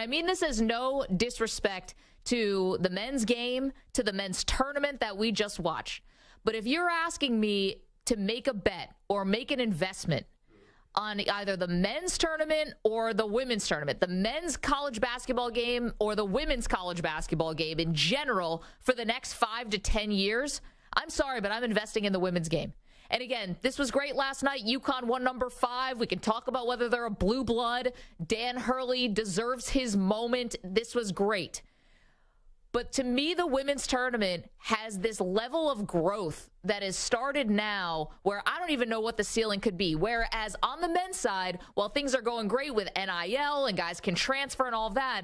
I mean this as no disrespect to the men's game, to the men's tournament that we just watched. But if you're asking me to make a bet or make an investment on either the men's tournament or the women's tournament, the men's college basketball game or the women's college basketball game in general for the next 5 to 10 years, I'm sorry, but I'm investing in the women's game. And again, this was great last night. UConn won number 5. We can talk about whether they're a blue blood. Dan Hurley deserves his moment. This was great. But to me, the women's tournament has this level of growth that has started now where I don't even know what the ceiling could be. Whereas on the men's side, while things are going great with NIL and guys can transfer and all of that,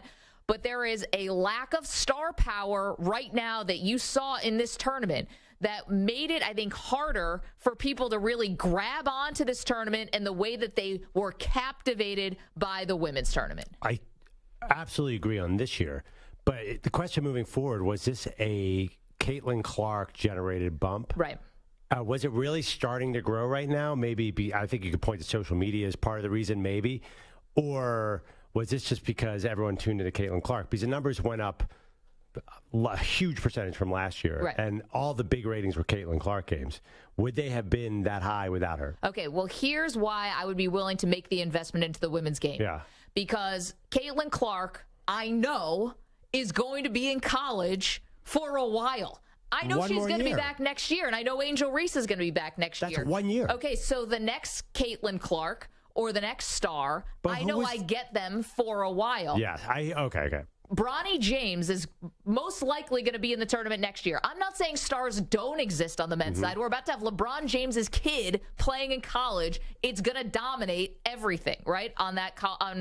but there is a lack of star power right now that you saw in this tournament that made it, I think, harder for people to really grab onto this tournament and the way that they were captivated by the women's tournament. I absolutely agree on this year. But the question moving forward, was this a Caitlin Clark-generated bump? Right. Was it really starting to grow right now? Maybe I think you could point to social media as part of the reason, maybe. Or was this just because everyone tuned into Caitlin Clark? Because the numbers went up a huge percentage from last year, right, and all the big ratings were Caitlin Clark games. Would they have been that high without her? Okay, well, here's why I would be willing to make the investment into the women's game. Yeah. Because Caitlin Clark, I know, is going to be in college for a while. I know she's going to be back next year, and I know Angel Reese is going to be back next year. That's 1 year. Okay, so the next Caitlin Clark or the next star, I know I get them for a while. Yeah, okay. Bronny James is most likely going to be in the tournament next year. I'm not saying stars don't exist on the men's side. We're about to have LeBron James's kid playing in college. It's going to dominate everything, right, on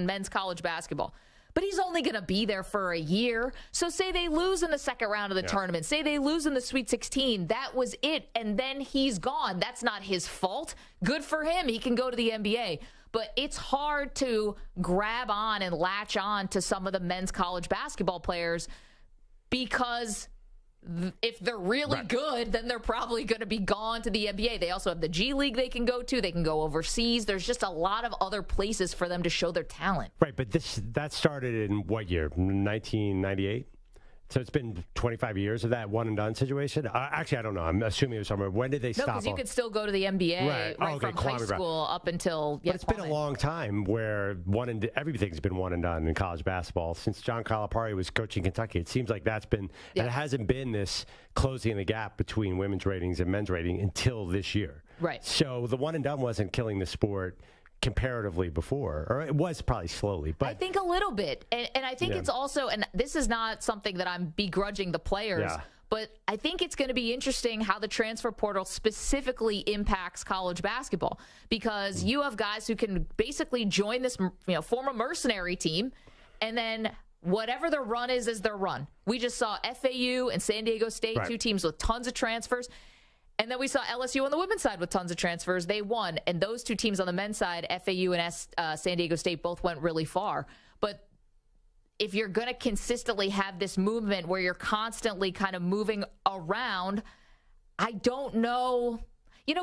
men's college basketball. But he's only going to be there for a year. So say they lose in the second round of the tournament. Say they lose in the Sweet 16. That was it. And then he's gone. That's not his fault. Good for him. He can go to the NBA. But it's hard to grab on and latch on to some of the men's college basketball players because if they're really good, then they're probably going to be gone to the NBA. They also have the G League they can go to. They can go overseas. There's just a lot of other places for them to show their talent. Right, but that started in what year? 1998? So it's been 25 years of that one-and-done situation? Actually, I don't know. I'm assuming it was somewhere. When did they stop? No, because you could still go to the NBA from high school up until... But it's been a long time where everything's been one-and-done in college basketball. Since John Calipari was coaching Kentucky, it seems like that's been... And it hasn't been this closing the gap between women's ratings and men's rating until this year. Right. So the one-and-done wasn't killing the sport comparatively before, or it was probably slowly, but I think a little bit, and I think it's also, and this is not something that I'm begrudging the players, but I think it's going to be interesting how the transfer portal specifically impacts college basketball, because you have guys who can basically join this, form a mercenary team, and then whatever their run is their run. We just saw FAU and San Diego State, two teams with tons of transfers. And then we saw LSU on the women's side with tons of transfers. They won. And those two teams on the men's side, FAU and San Diego State, both went really far. But if you're going to consistently have this movement where you're constantly kind of moving around, I don't know.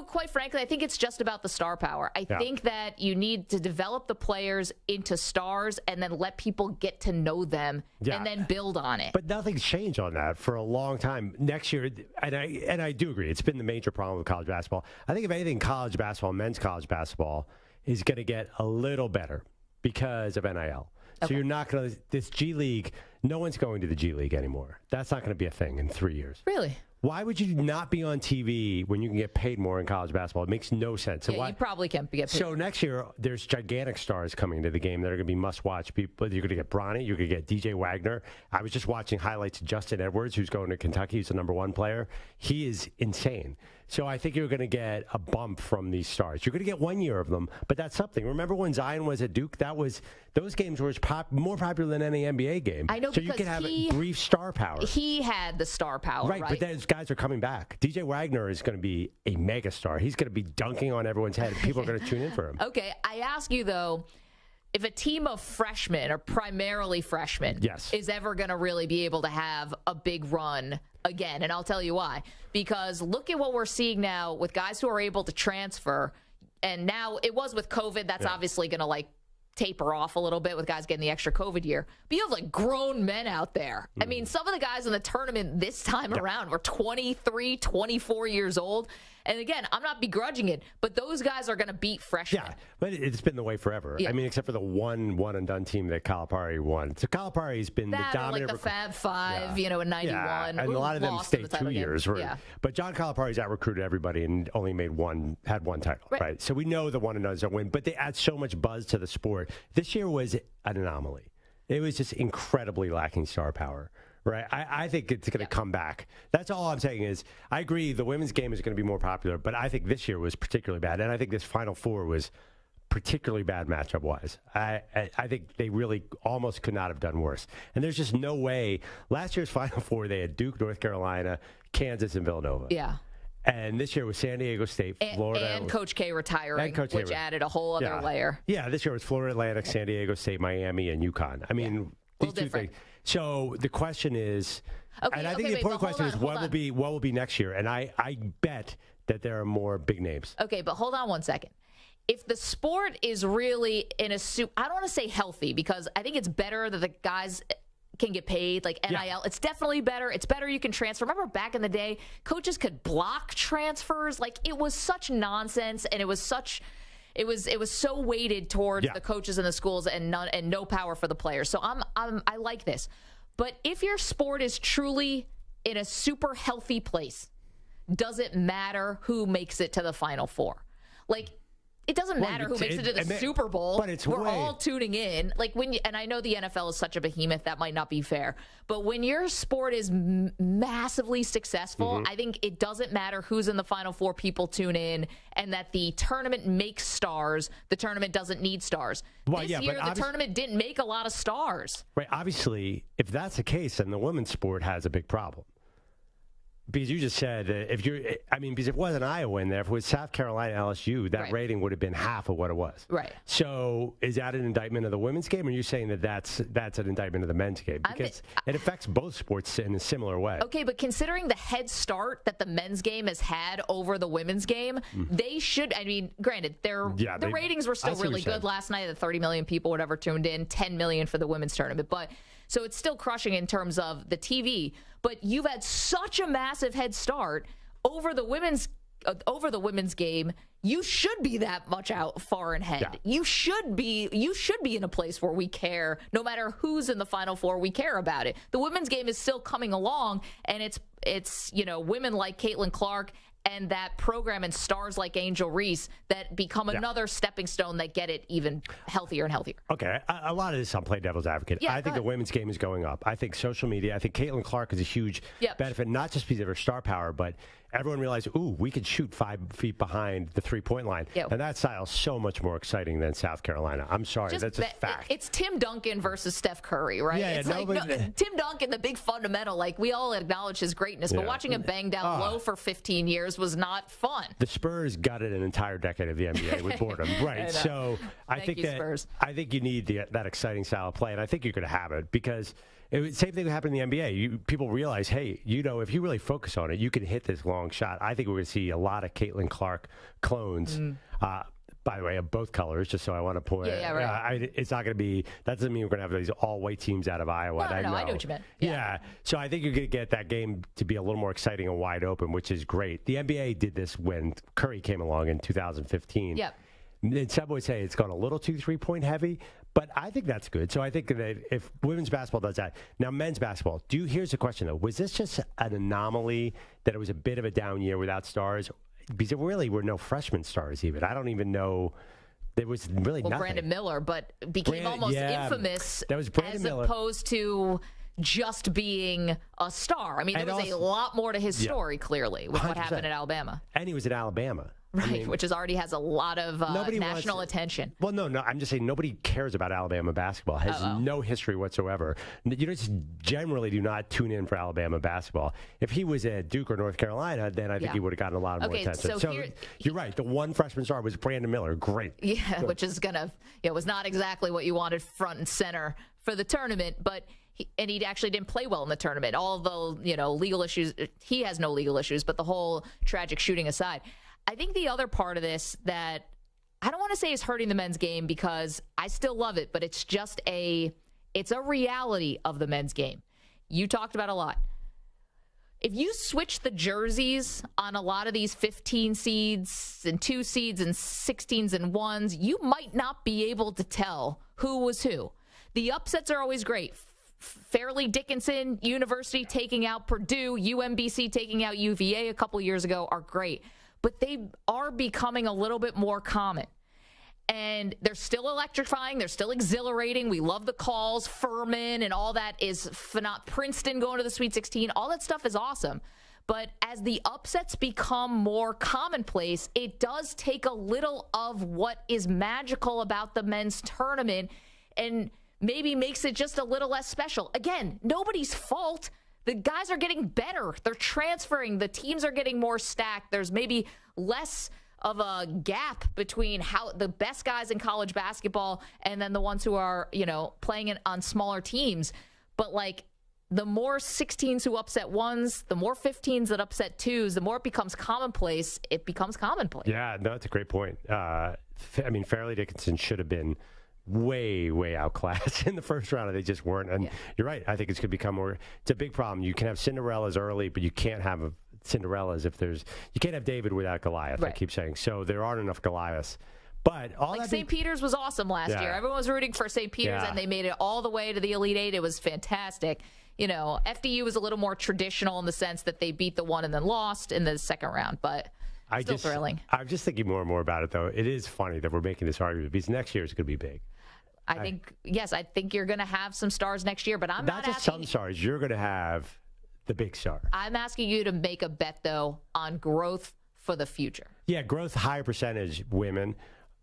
Quite frankly, I think it's just about the star power. I think that you need to develop the players into stars and then let people get to know them and then build on it. But nothing's changed on that for a long time. Next year, and I do agree, it's been the major problem with college basketball. I think if anything, college basketball, men's college basketball, is going to get a little better because of NIL. So you're not going to, this G League, no one's going to the G League anymore. That's not going to be a thing in 3 years. Really? Why would you not be on TV when you can get paid more in college basketball? It makes no sense. So you probably can't get paid. So next year, there's gigantic stars coming to the game that are going to be must-watch people. You're going to get Bronny. You're going to get DJ Wagner. I was just watching highlights of Justin Edwards, who's going to Kentucky. He's the #1 player. He is insane. So I think you're going to get a bump from these stars. You're going to get 1 year of them, but that's something. Remember when Zion was at Duke? Those games were more popular than any NBA game. I know, so you can have brief star power. He had the star power, right? But those guys are coming back. DJ Wagner is going to be a mega star. He's going to be dunking on everyone's head. People are going to tune in for him. Okay, I ask you though, if a team of freshmen or primarily freshmen is ever going to really be able to have a big run again, and I'll tell you why. Because look at what we're seeing now with guys who are able to transfer, and now it was with COVID. That's obviously going to taper off a little bit with guys getting the extra COVID year. But you have like grown men out there. I mean, some of the guys in the tournament this time around were 23, 24 years old. And again, I'm not begrudging it, but those guys are going to beat freshmen. Yeah, but it's been the way forever. Yeah. I mean, except for the one and done team that Calipari won. So Calipari's been that the dominant. Like the Fab Five, in 91. Yeah, and a lot of them stayed 2 years. Right? But John Calipari's out-recruited everybody and only had one title, right? So we know the one and done's don't win, but they add so much buzz to the sport. This year was an anomaly. It was just incredibly lacking star power. Right, I think it's going to come back. That's all I'm saying is I agree the women's game is going to be more popular, but I think this year was particularly bad, and I think this Final Four was particularly bad matchup-wise. I think they really almost could not have done worse. And there's just no way. Last year's Final Four, they had Duke, North Carolina, Kansas, and Villanova. Yeah. And this year was San Diego State, Florida. And Coach K retiring, which added a whole other layer. Yeah, this year was Florida Atlantic, San Diego State, Miami, and UConn. I mean, these two things. So the question is, and I think the important question is, what will be next year? And I bet that there are more big names. Okay, but hold on one second. If the sport is really in a I don't want to say healthy, because I think it's better that the guys can get paid, like NIL. Yeah. It's definitely better. It's better you can transfer. Remember back in the day, coaches could block transfers. Like, it was such nonsense, and it was so weighted towards the coaches and the schools, and no power for the players. So I like this. But if your sport is truly in a super healthy place, does it matter who makes it to the Final Four? Like, it doesn't matter who makes it to the Super Bowl. But we're all tuning in. Like, and I know the NFL is such a behemoth, that might not be fair. But when your sport is massively successful, I think it doesn't matter who's in the Final Four. People tune in, and that the tournament makes stars. The tournament doesn't need stars. This year, the tournament didn't make a lot of stars. Right. Obviously, if that's the case, then the women's sport has a big problem. Because you just said, because if it wasn't Iowa in there, if it was South Carolina, LSU, that rating would have been half of what it was. Right. So is that an indictment of the women's game, or are you saying that that's an indictment of the men's game? Because it affects both sports in a similar way. Okay, but considering the head start that the men's game has had over the women's game, they should, granted, the ratings were still really good last night. The 30 million people, whatever, tuned in, 10 million for the women's tournament. So it's still crushing in terms of the TV, but you've had such a massive head start over the women's game. You should be that much far ahead. Yeah. You should be in a place where we care. No matter who's in the Final Four, we care about it. The women's game is still coming along, and it's women like Caitlin Clark and that program and stars like Angel Reese that become another stepping stone that get it even healthier and healthier. Okay, a lot of this, I'll play devil's advocate. I think the women's game is going up. I think social media, I think Caitlin Clark is a huge benefit, not just because of her star power, but everyone realized, we could shoot 5 feet behind the three-point line. And that style is so much more exciting than South Carolina. I'm sorry, that's a fact. It's Tim Duncan versus Steph Curry, right? It's Tim Duncan, the big fundamental, like, we all acknowledge his greatness, but watching him bang down low for 15 years was not fun. The Spurs gutted an entire decade of the NBA with boredom, right? So I think you need that exciting style of play, and I think you're going to have it, because same thing that happened in the NBA. People realize, hey, if you really focus on it, you can hit this long shot. I think we're going to see a lot of Caitlin Clark clones. By the way, of both colors, just so I want to point out. It's not going to be, that doesn't mean we're going to have these all-white teams out of Iowa. No, I know what you meant. Yeah. So I think you're going to get that game to be a little more exciting and wide open, which is great. The NBA did this when Curry came along in 2015. Yep. And some would say it's gone a little too three-point heavy, but I think that's good. So I think that if women's basketball does that. Now, men's basketball, here's the question, though. Was this just an anomaly that it was a bit of a down year without stars? Because there really were no freshman stars even. I don't even know. There was really nothing. Brandon Miller, but became almost infamous that was Brandon Miller. Opposed to just being a star. There was a lot more to his story, clearly, with 100%. What happened at Alabama. And he was at Alabama. Right, which already has a lot of national attention. Well, no, I'm just saying nobody cares about Alabama basketball. It has no history whatsoever. You just generally do not tune in for Alabama basketball. If he was at Duke or North Carolina, then I think he would have gotten a lot more attention. So you're right. The one freshman star was Brandon Miller. Great. Yeah, which is was not exactly what you wanted front and center for the tournament, but he actually didn't play well in the tournament. Although, legal issues, he has no legal issues, but the whole tragic shooting aside. I think the other part of this that I don't want to say it's hurting the men's game because I still love it, but it's just it's a reality of the men's game. You talked about a lot. If you switch the jerseys on a lot of these 15 seeds and 2 seeds and 16s and 1s, you might not be able to tell who was who. The upsets are always great. Fairleigh Dickinson University taking out Purdue, UMBC taking out UVA a couple years ago are great. But they are becoming a little bit more common. And they're still electrifying. They're still exhilarating. We love the calls. Furman and all that is phenomenal. Princeton going to the Sweet 16. All that stuff is awesome. But as the upsets become more commonplace, it does take a little of what is magical about the men's tournament and maybe makes it just a little less special. Again, nobody's fault. The guys are getting better. They're transferring. The teams are getting more stacked. There's maybe less of a gap between how the best guys in college basketball and then the ones who are, playing it on smaller teams. But like the more 16s who upset 1s, the more 15s that upset 2s, the more it becomes commonplace, it becomes commonplace. Yeah, no, that's a great point. Fairleigh Dickinson should have been way outclassed in the first round, and they just weren't. And You're right. I think it's going to become more. It's a big problem. You can have Cinderellas early, but you can't have Cinderellas if you can't have David without Goliath. Right. I keep saying so. There aren't enough Goliaths. But all like St. Peter's was awesome last year. Everyone was rooting for St. Peter's, and they made it all the way to the Elite Eight. It was fantastic. FDU was a little more traditional in the sense that they beat the one and then lost in the second round, but. Still thrilling. I'm just thinking more and more about it, though. It is funny that we're making this argument because next year is going to be big. I think you're going to have some stars next year, but I'm not just asking. Some stars. You're going to have the big star. I'm asking you to make a bet, though, on growth for the future. Yeah, growth, higher percentage women.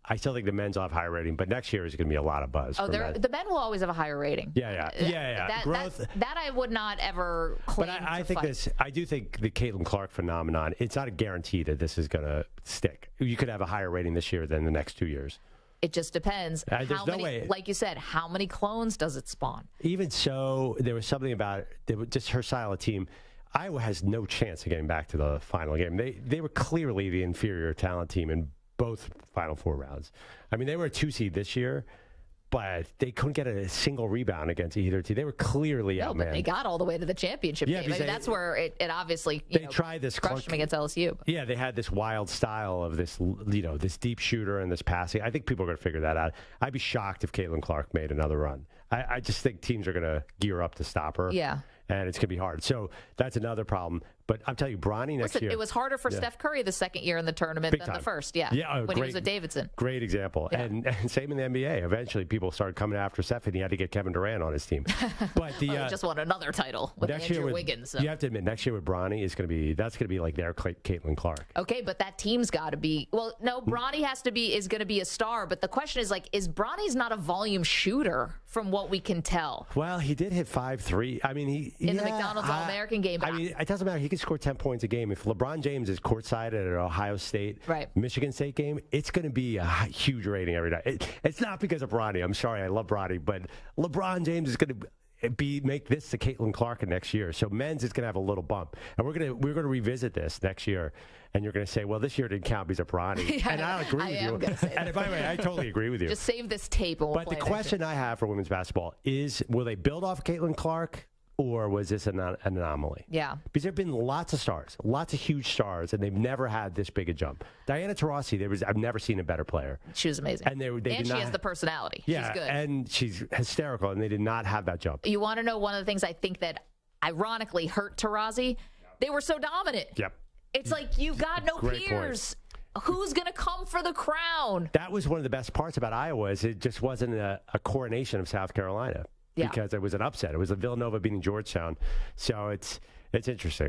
I still think the men's will have higher rating, but next year is going to be a lot of buzz. Oh, the men will always have a higher rating. Yeah. Growth. That I would not ever claim. But I do think the Caitlin Clark phenomenon. It's not a guarantee that this is going to stick. You could have a higher rating this year than the next 2 years. It just depends. There's no way. Like you said, how many clones does it spawn? Even so, there was something about just her style of team. Iowa has no chance of getting back to the final game. They were clearly the inferior talent team in both Final Four rounds. I mean, they were a 2 seed this year, but they couldn't get a single rebound against either team. They were clearly outmanned. But they got all the way to the championship game. That's where it obviously tried this crushed them against LSU. Yeah, they had this wild style of this this deep shooter and this passing. I think people are going to figure that out. I'd be shocked if Caitlin Clark made another run. I just think teams are going to gear up to stop her. Yeah. And it's going to be hard. So that's another problem. But I'm telling you, Bronny next year. It was harder for Steph Curry the second year in the tournament than the first. Yeah. When he was with Davidson. Great example. Yeah. And same in the NBA. Eventually, people started coming after Steph, and he had to get Kevin Durant on his team. But he just won another title with Andrew Wiggins. So. You have to admit, next year with Bronny that's going to be like their Caitlin Clark. Okay, but that team's got to be. Well, no, Bronny is going to be a star. But the question is, is Bronny's not a volume shooter from what we can tell? Well, he did hit 5-3. I mean, in the McDonald's All-American game. I mean, it doesn't matter. He can score 10 points a game. If LeBron James is courtside at an Ohio State, Michigan State game, it's going to be a huge rating every night. It's not because of Bronny. I'm sorry, I love Bronny, but LeBron James is going to make this the Caitlin Clark next year. So men's is going to have a little bump, and we're going to revisit this next year. And you're going to say, well, this year didn't count because of Bronny. And I'll agree with you. And by the way, I totally agree with you. Just save this tape. And we'll but the question I have for women's basketball is, will they build off Caitlin Clark? Or was this an anomaly? Yeah. Because there have been lots of stars, lots of huge stars, and they've never had this big a jump. Diana Taurasi, I've never seen a better player. She was amazing. And she has the personality. Yeah, she's good. And she's hysterical, and they did not have that jump. You want to know one of the things I think that ironically hurt Taurasi? They were so dominant. Yep. It's like you've got no peers. Who's going to come for the crown? That was one of the best parts about Iowa is it just wasn't a coronation of South Carolina. Because it was an upset. It was a Villanova beating Georgetown. So it's interesting.